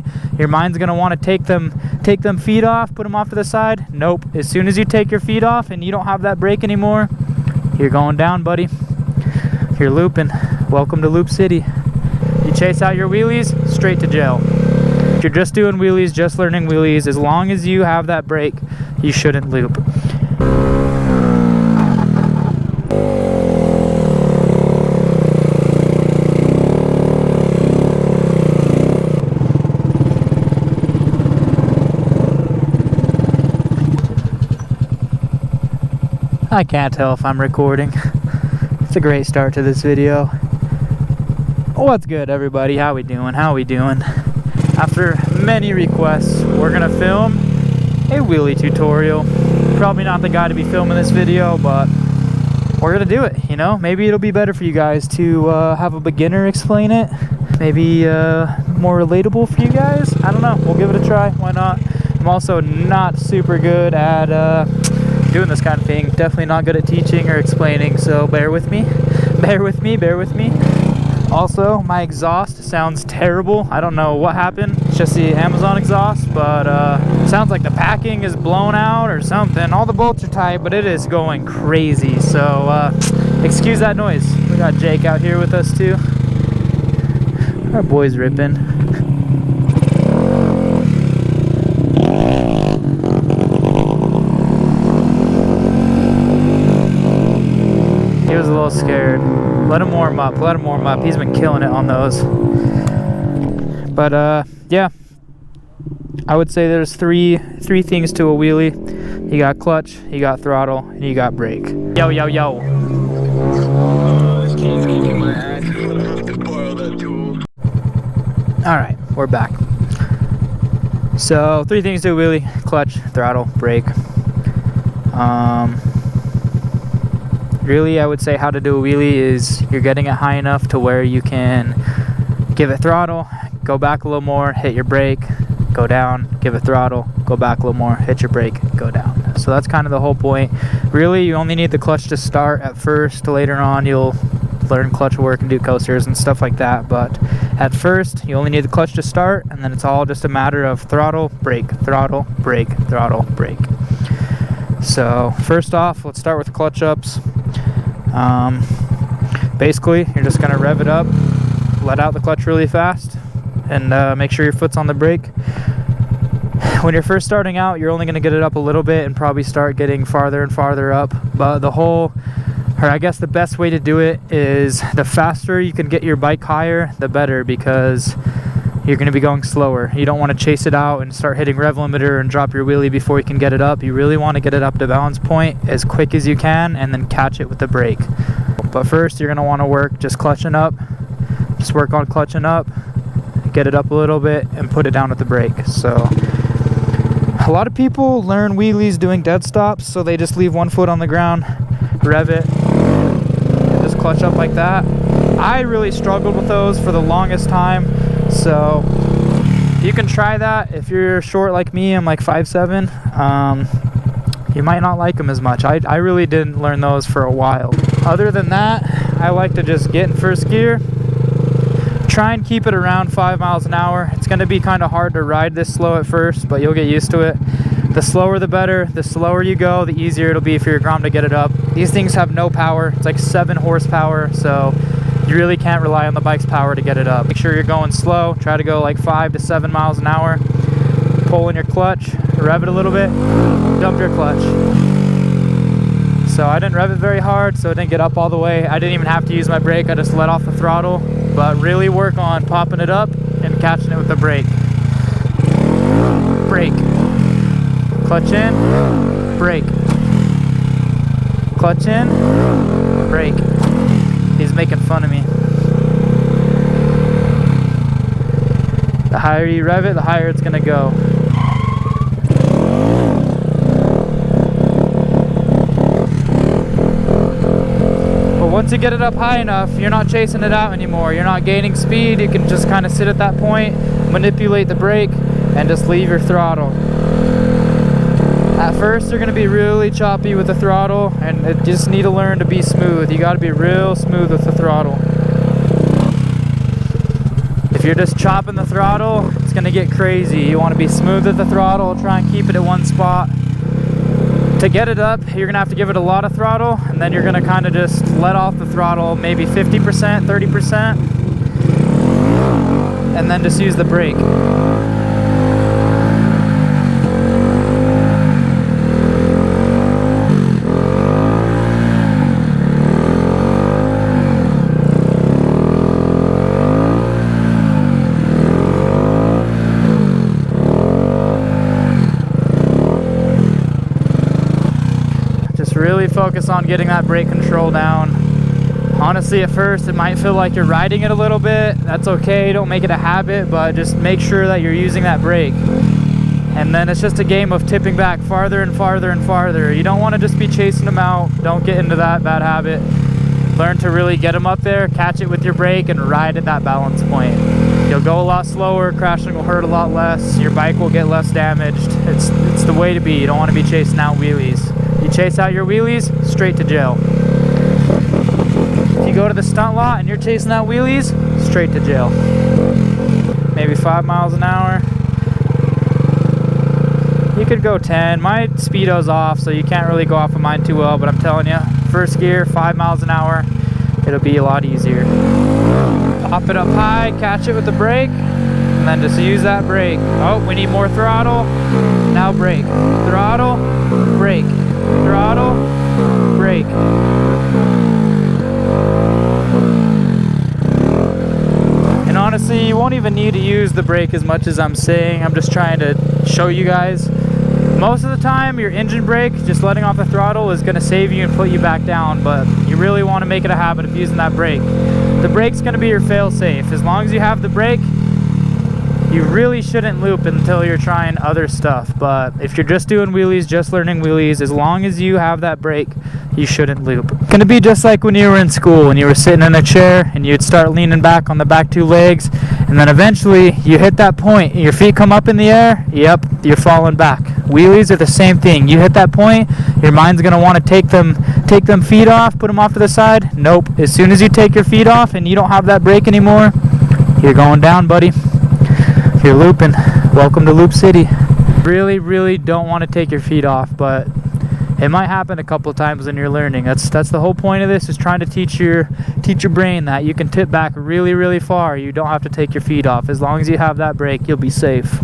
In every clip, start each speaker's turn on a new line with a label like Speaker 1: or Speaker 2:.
Speaker 1: point, your mind's gonna want to take them feet off, put them off to the side. Nope. As soon as you take your feet off and you don't have that brake anymore, you're going down, buddy. You're looping. Welcome to Loop City. You chase out your wheelies, straight to jail. If you're just doing wheelies, just learning wheelies, as long as you have that brake, you shouldn't loop. I can't tell if I'm recording. It's a great start to this video. What's good, everybody? How we doing? After many requests, we're gonna film a wheelie tutorial. Probably not the guy to be filming this video, but we're gonna do it, you know? Maybe it'll be better for you guys to have a beginner explain it. Maybe more relatable for you guys. I don't know. We'll give it a try. Why not? I'm also not super good at doing this kind of thing. Definitely not good at teaching or explaining, so bear with me. Also, my exhaust sounds terrible. I don't know what happened. It's just the Amazon exhaust, but it sounds like the packing is blown out or something. All the bolts are tight, but it is going crazy, so excuse that noise. We got Jake out here with us too. Our boy's ripping. He was a little scared. Let him warm up. He's been killing it on those. But yeah, I would say there's three things to a wheelie. You got clutch, you got throttle, and you got brake. Yo. All right, we're back. So 3 things to a wheelie: clutch, throttle, brake. Really, I would say how to do a wheelie is you're getting it high enough to where you can give it throttle, go back a little more, hit your brake, go down, give it throttle, go back a little more, hit your brake, go down. So that's kind of the whole point. Really, you only need the clutch to start at first. Later on, you'll learn clutch work and do coasters and stuff like that. But at first, you only need the clutch to start, and then it's all just a matter of throttle, brake, throttle, brake, throttle, brake. So first off, let's start with clutch ups. Basically, you're just gonna rev it up, let out the clutch really fast, and make sure your foot's on the brake. When you're first starting out, you're only gonna get it up a little bit and probably start getting farther and farther up. But the best way to do it is the faster you can get your bike higher, the better, because you're going to be going slower. You don't want to chase it out and start hitting rev limiter and drop your wheelie before you can get it up. You really want to get it up to balance point as quick as you can and then catch it with the brake. But first, you're going to want to work just clutching up. Just work on clutching up, get it up a little bit, and put it down with the brake. So a lot of people learn wheelies doing dead stops, so they just leave one foot on the ground, rev it, and just clutch up like that. I really struggled with those for the longest time. So you can try that. If you're short like me, I'm like 5'7", you might not like them as much. I really didn't learn those for a while. Other than that, I like to just get in first gear, try and keep it around 5 miles an hour. It's going to be kind of hard to ride this slow at first, but you'll get used to it. The slower the better. The slower you go, the easier it'll be for your Grom to get it up. These things have no power. It's like 7 horsepower, so you really can't rely on the bike's power to get it up. Make sure you're going slow. Try to go like 5 to 7 miles an hour. Pull in your clutch, rev it a little bit, dump your clutch. So I didn't rev it very hard, so it didn't get up all the way. I didn't even have to use my brake. I just let off the throttle, but really work on popping it up and catching it with the brake. Brake. Clutch in, brake. Clutch in, brake. He's making fun of me. The higher you rev it, the higher it's gonna go. But once you get it up high enough, you're not chasing it out anymore. You're not gaining speed. You can just kind of sit at that point, manipulate the brake, and just leave your throttle. At first, you're going to be really choppy with the throttle, and you just need to learn to be smooth. You got to be real smooth with the throttle. If If you're just chopping the throttle, it's gonna get crazy. You wanna be smooth at the throttle, try and keep it at one spot. To get it up, you're gonna have to give it a lot of throttle, and then you're gonna kind of just let off the throttle, maybe 50%, 30%, and then just use the brake. Really focus on getting that brake control down. Honestly, at first it might feel like you're riding it a little bit. That's okay, don't make it a habit, but just make sure that you're using that brake. And then it's just a game of tipping back farther and farther and farther. You don't want to just be chasing them out. Don't get into that bad habit. Learn to really get them up there, catch it with your brake, and ride at that balance point. You'll go a lot slower, crashing will hurt a lot less, your bike will get less damaged. It's the way to be. You don't want to be chasing out wheelies. You chase out your wheelies, straight to jail. If you go to the stunt lot and you're chasing out wheelies, straight to jail. Maybe 5 miles an hour. You could go 10. My speedo's off, so you can't really go off of mine too well, but I'm telling you, first gear, 5 miles an hour, it'll be a lot easier. Pop it up high, catch it with the brake, and then just use that brake. Oh, we need more throttle. Now brake. Throttle, brake. Throttle, brake. And honestly, you won't even need to use the brake as much as I'm saying. I'm just trying to show you guys. Most of the time, your engine brake, just letting off the throttle, is going to save you and put you back down, but you really want to make it a habit of using that brake. The brake's going to be your fail-safe. As long as you have the brake, you really shouldn't loop until you're trying other stuff. But if you're just doing wheelies, just learning wheelies, as long as you have that brake, you shouldn't loop. It's gonna be just like when you were in school, when you were sitting in a chair and you'd start leaning back on the back two legs, and then eventually you hit that point, your feet come up in the air, yep, you're falling back. Wheelies are the same thing. You hit that point, your mind's gonna want to take them feet off, put them off to the side. Nope. As soon as you take your feet off and you don't have that brake anymore, you're going down, buddy. You're looping. Welcome to Loop City. Really don't want to take your feet off, but it might happen a couple of times when you're learning. That's the whole point of this, is trying to teach your brain that you can tip back really far. You don't have to take your feet off. As long as you have that brake, you'll be safe.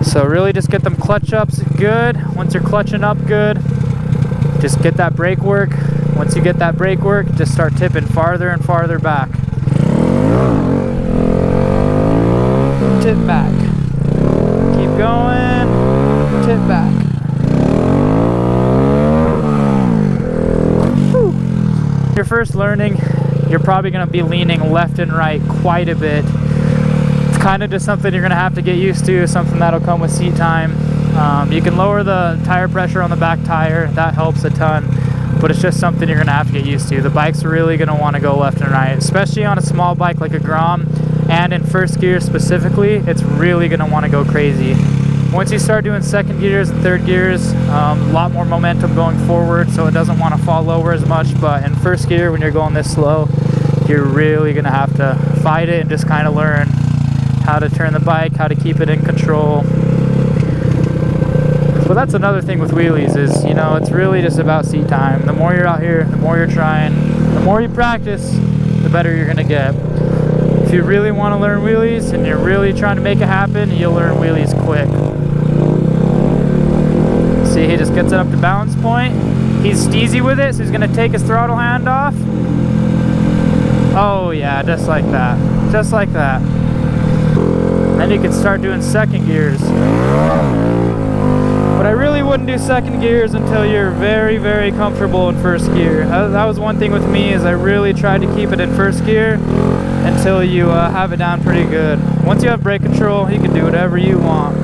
Speaker 1: So really just get them clutch ups good. Once you're clutching up good, just get that brake work. Once you get that brake work, just start tipping farther and farther back. Tip back. Keep going. Tip back. Whew. When you're first learning, you're probably going to be leaning left and right quite a bit. It's kind of just something you're going to have to get used to, something that'll come with seat time. You can lower the tire pressure on the back tire. That helps a ton. But it's just something you're going to have to get used to. The bike's really going to want to go left and right, especially on a small bike like a Grom. And in first gear specifically, it's really going to want to go crazy. Once you start doing second gears and third gears, a lot more momentum going forward, so it doesn't want to fall over as much. But in first gear, when you're going this slow, you're really going to have to fight it and just kind of learn how to turn the bike, how to keep it in control. But that's another thing with wheelies is, you know, it's really just about seat time. The more you're out here, the more you're trying, the more you practice, the better you're going to get. If you really want to learn wheelies and you're really trying to make it happen, you'll learn wheelies quick. See, he just gets it up to balance point. He's steezy with it, so he's going to take his throttle hand off. Oh yeah, just like that. Just like that. Then you can start doing second gears. But I really wouldn't do second gears until you're very comfortable in first gear. That was one thing with me, is I really tried to keep it in first gear until you have it down pretty good. Once you have brake control, you can do whatever you want.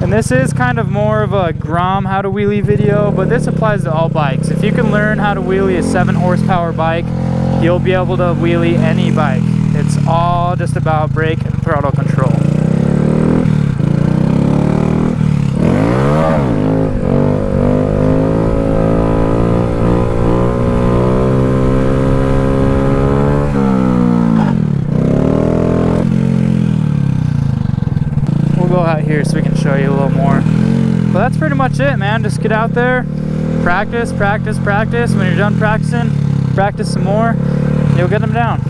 Speaker 1: And this is kind of more of a Grom how to wheelie video, but this applies to all bikes. If you can learn how to wheelie a 7 horsepower bike, you'll be able to wheelie any bike. It's all just about brake and throttle control. show you a little more. But that's pretty much it, man. Just get out there, practice, practice, practice. When you're done practicing, practice some more. You'll get them down.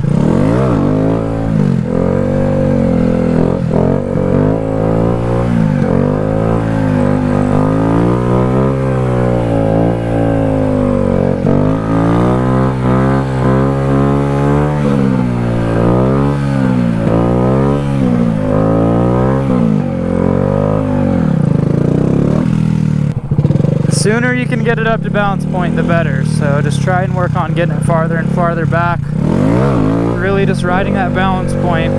Speaker 1: The sooner you can get it up to balance point, the better. So just try and work on getting it farther and farther back. Really just riding that balance point.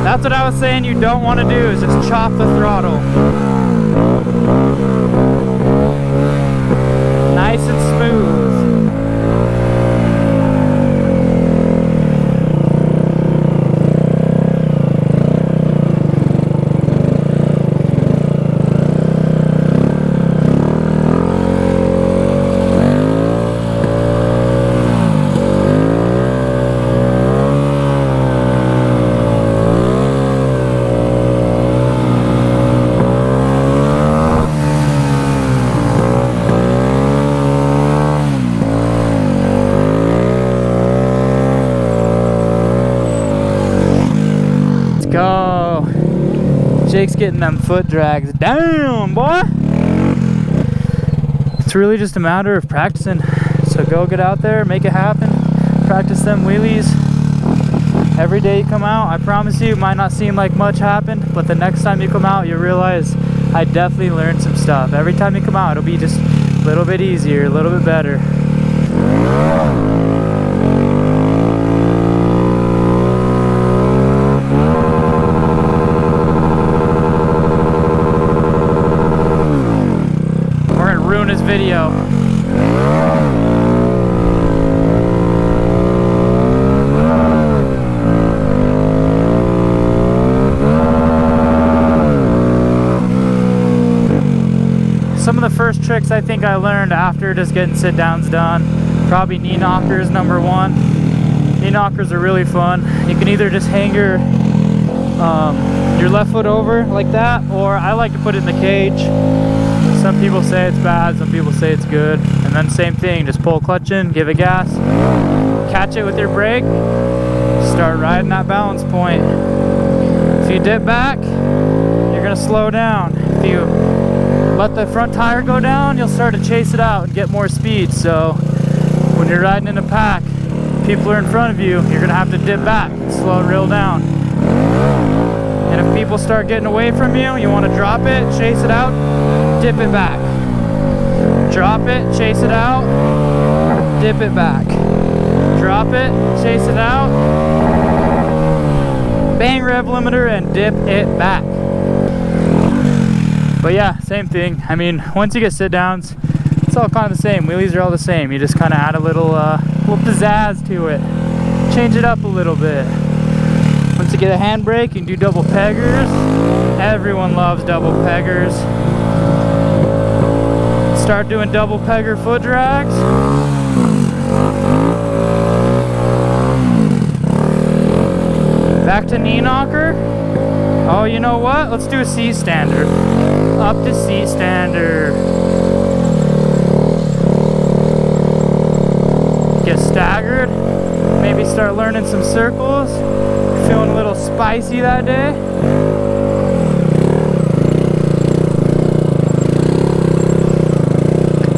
Speaker 1: That's what I was saying you don't want to do, is just chop the throttle. Nice and smooth. Go. Jake's getting them foot drags down, boy. It's really just a matter of practicing. So go get out there, make it happen. Practice them wheelies. Every day you come out, I promise you, it might not seem like much happened, but the next time you come out, you'll realize I definitely learned some stuff. Every time you come out, it'll be just a little bit easier, a little bit better. His video. Some of the first tricks I think I learned after just getting sit downs done, probably knee knockers number one. Knee knockers are really fun. You can either just hang your left foot over like that, or I like to put it in the cage. Some people say it's bad, some people say it's good. And then same thing, just pull clutch in, give it gas, catch it with your brake, start riding that balance point. If you dip back, you're gonna slow down. If you let the front tire go down, you'll start to chase it out and get more speed. So when you're riding in a pack, people are in front of you, you're gonna have to dip back and slow it real down. And if people start getting away from you, you wanna drop it, chase it out, dip it back. Drop it, chase it out, dip it back. Drop it, chase it out, bang rev limiter and dip it back. But yeah, same thing. I mean, once you get sit downs, it's all kind of the same. Wheelies are all the same. You just kind of add a little pizzazz to it. Change it up a little bit. Once you get a handbrake, you can do double peggers. Everyone loves double peggers. Start doing double pegger foot drags. Back to knee knocker. Oh, you know what? Let's do a seat stander. Up to seat stander. Get staggered. Maybe start learning some circles. Feeling a little spicy that day.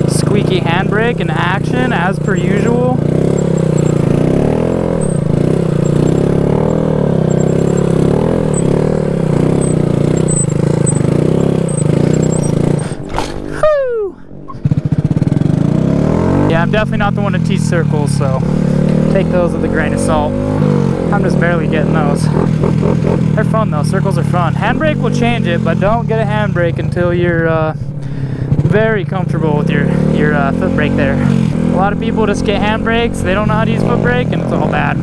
Speaker 1: Squeaky handbrake in action as per usual. Whew. Yeah, I'm definitely not the one to teach circles, so take those with a grain of salt. I'm just barely getting those. They're fun though, circles are fun. Handbrake will change it, but don't get a handbrake until you're very comfortable with your foot brake there. A lot of people just get handbrakes, they don't know how to use foot brake, and it's all bad.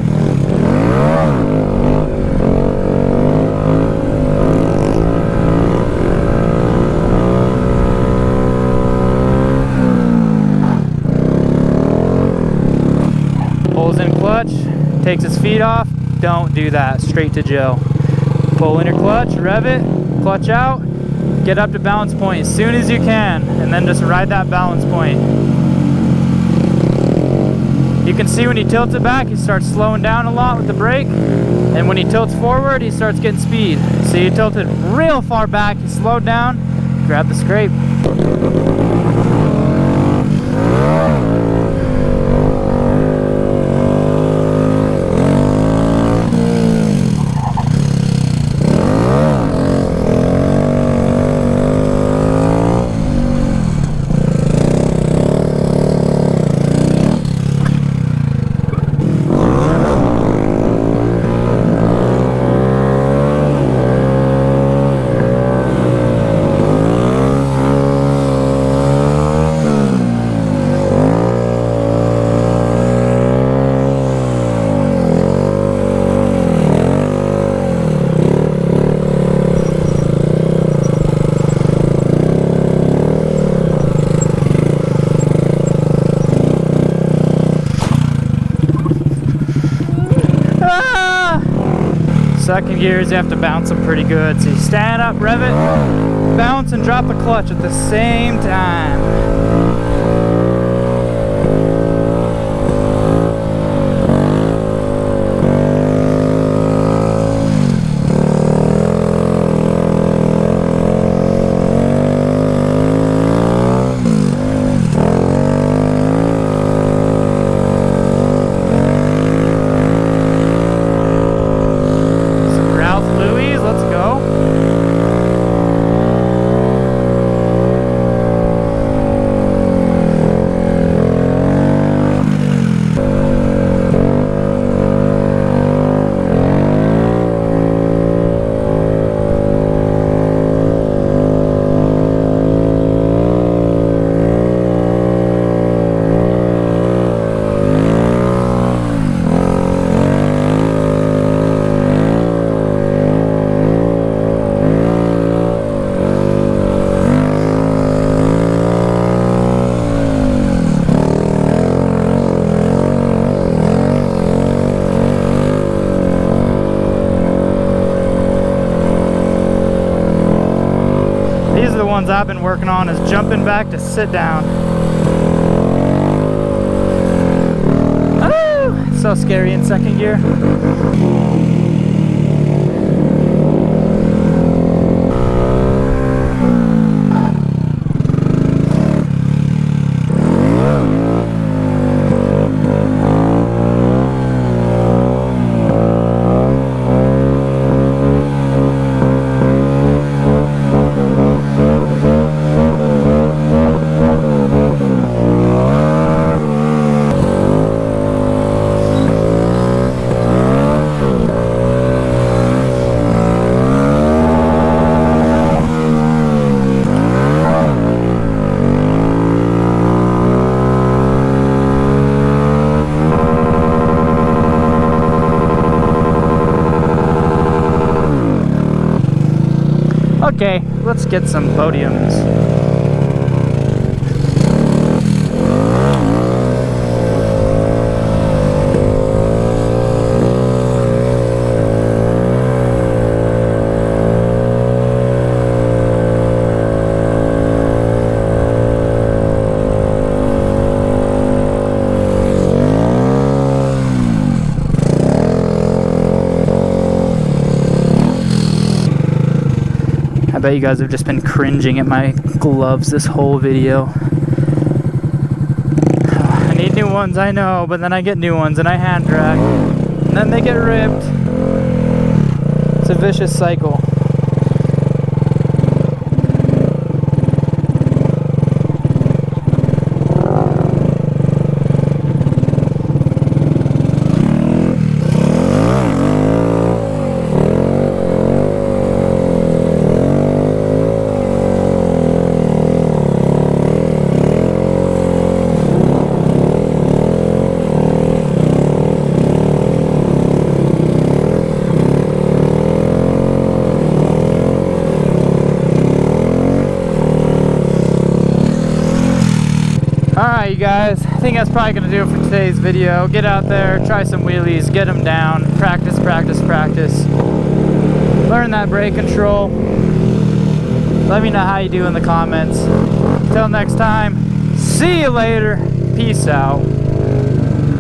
Speaker 1: takes his feet off, don't do that. Straight to jail. Pull in your clutch, rev it, clutch out, get up to balance point as soon as you can, and then just ride that balance point. You can see when he tilts it back, he starts slowing down a lot with the brake, and when he tilts forward, he starts getting speed. So you tilted real far back, he slowed down, grab the scrape. Second gears, you have to bounce them pretty good. So you stand up, rev it, bounce, and drop the clutch at the same time. Ones I've been working on is jumping back to sit down. Oh, it's so scary in second gear. Okay, let's get some podiums. I bet you guys have just been cringing at my gloves this whole video. I need new ones, I know, but then I get new ones and I hand drag, and then they get ripped. It's a vicious cycle. Alright, you guys, I think that's probably going to do it for today's video. Get out there, try some wheelies, get them down, practice, practice, practice. Learn that brake control. Let me know how you do in the comments. Until next time, see you later. Peace out.